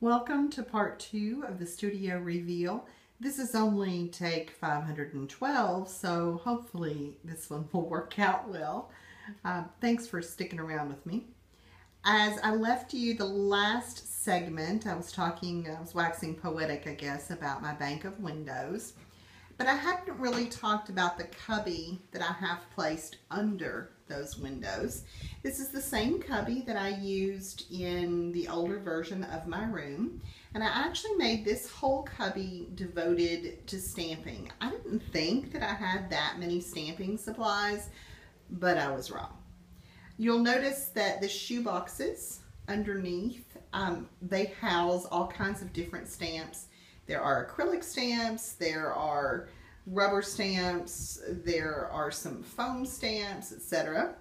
Welcome to part 2 of the studio reveal. This is only take 512, so hopefully this one will work out well. Thanks for sticking around with me. As I left you the last segment, I was waxing poetic, I guess, about my bank of windows. But I hadn't really talked about the cubby that I have placed under those windows. This is the same cubby that I used in the older version of my room. And I actually made this whole cubby devoted to stamping. I didn't think that I had that many stamping supplies, but I was wrong. You'll notice that the shoe boxes underneath, they house all kinds of different stamps. There are acrylic stamps, there are rubber stamps, there are some foam stamps, etc.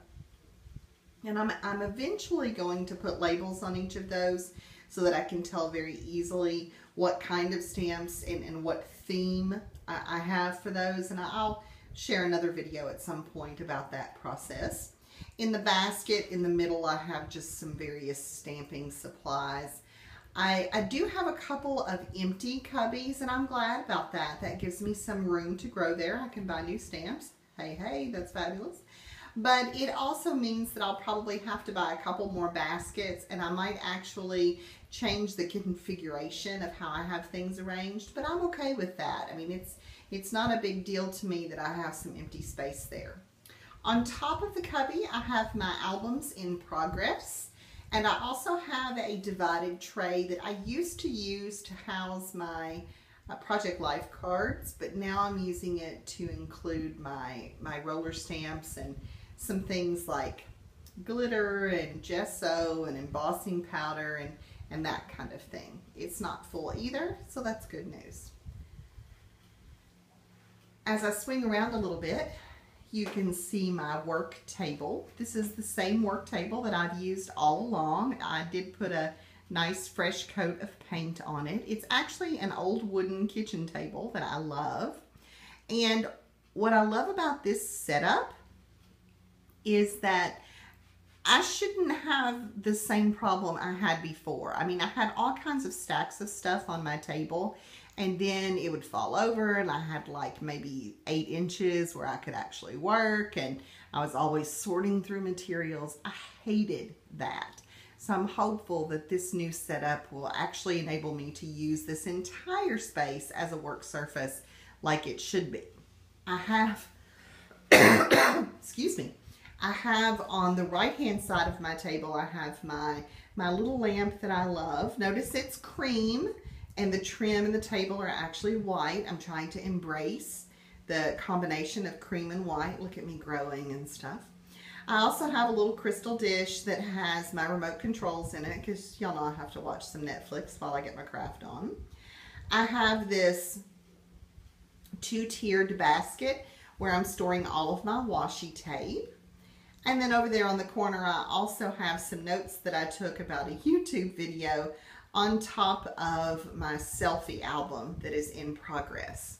And I'm eventually going to put labels on each of those so that I can tell very easily what kind of stamps and what theme I have for those. And I'll share another video at some point about that process. In the basket in the middle, I have just some various stamping supplies. I do have a couple of empty cubbies, and I'm glad about that. That gives me some room to grow there. I can buy new stamps. Hey, that's fabulous. But it also means that I'll probably have to buy a couple more baskets, and I might actually change the configuration of how I have things arranged, but I'm okay with that. I mean, it's not a big deal to me that I have some empty space there. On top of the cubby, I have my albums in progress. And I also have a divided tray that I used to use to house my Project Life cards, but now I'm using it to include my roller stamps and some things like glitter and gesso and embossing powder and that kind of thing. It's not full either, so that's good news. As I swing around a little bit, you can see my work table. This is the same work table that I've used all along. I did put a nice fresh coat of paint on it. It's actually an old wooden kitchen table that I love. And what I love about this setup is that I shouldn't have the same problem I had before. I mean, I had all kinds of stacks of stuff on my table, and then it would fall over, and I had like maybe 8 inches where I could actually work, and I was always sorting through materials. I hated that. So I'm hopeful that this new setup will actually enable me to use this entire space as a work surface like it should be. I have, excuse me, I have on the right-hand side of my table, I have my little lamp that I love. Notice it's cream, and the trim and the table are actually white. I'm trying to embrace the combination of cream and white. Look at me growing and stuff. I also have a little crystal dish that has my remote controls in it, because y'all know I have to watch some Netflix while I get my craft on. I have this 2-tiered basket where I'm storing all of my washi tape. And then over there on the corner, I also have some notes that I took about a YouTube video on top of my selfie album that is in progress.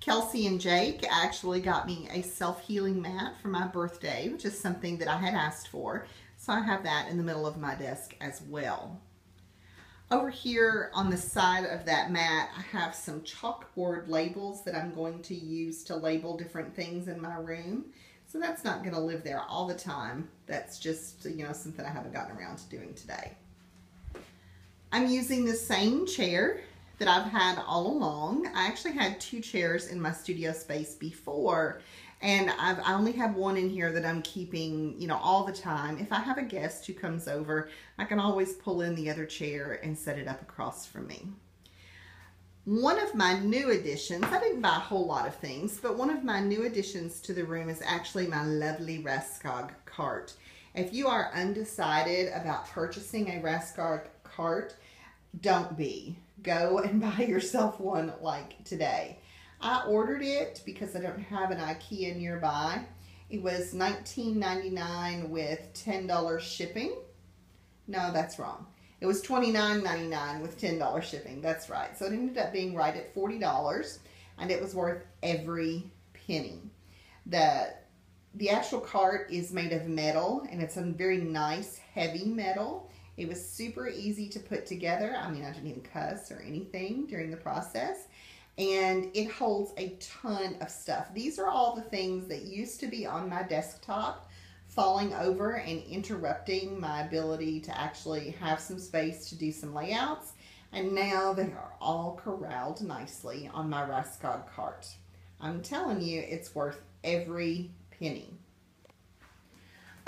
Kelsey and Jake actually got me a self-healing mat for my birthday, which is something that I had asked for. So I have that in the middle of my desk as well. Over here on the side of that mat, I have some chalkboard labels that I'm going to use to label different things in my room. So that's not going to live there all the time. That's just, you know, something I haven't gotten around to doing today. I'm using the same chair that I've had all along. I actually had 2 chairs in my studio space before, and I only have one in here that I'm keeping, you know, all the time. If I have a guest who comes over, I can always pull in the other chair and set it up across from me. One of my new additions, I didn't buy a whole lot of things, but one of my new additions to the room is actually my lovely Raskog cart. If you are undecided about purchasing a Raskog cart, don't be. Go and buy yourself one like today. I ordered it because I don't have an IKEA nearby. It was $19.99 with $10 shipping. No, that's wrong. It was $29.99 with $10 shipping. That's right. So it ended up being right at $40, and it was worth every penny. The actual cart is made of metal, and it's a very nice heavy metal. It was super easy to put together. I mean, I didn't even cuss or anything during the process. And it holds a ton of stuff. These are all the things that used to be on my desktop, falling over and interrupting my ability to actually have some space to do some layouts. And now they are all corralled nicely on my Rascod cart. I'm telling you, it's worth every penny.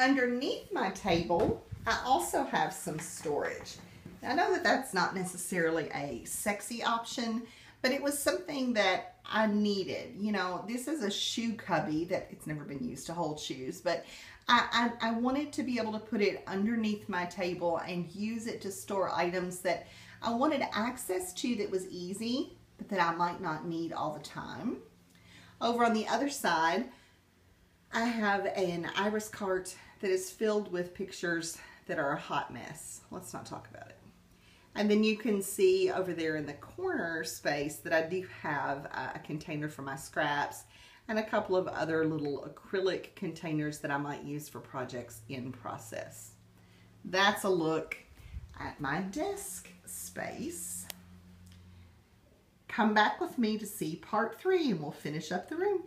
Underneath my table, I also have some storage. Now, I know that that's not necessarily a sexy option, but it was something that I needed. You know, this is a shoe cubby that it's never been used to hold shoes, but I wanted to be able to put it underneath my table and use it to store items that I wanted access to that was easy, but that I might not need all the time. Over on the other side, I have an iris cart that is filled with pictures that are a hot mess. Let's not talk about it. And then you can see over there in the corner space that I do have a container for my scraps and a couple of other little acrylic containers that I might use for projects in process. That's a look at my desk space. Come back with me to see part 3 and we'll finish up the room.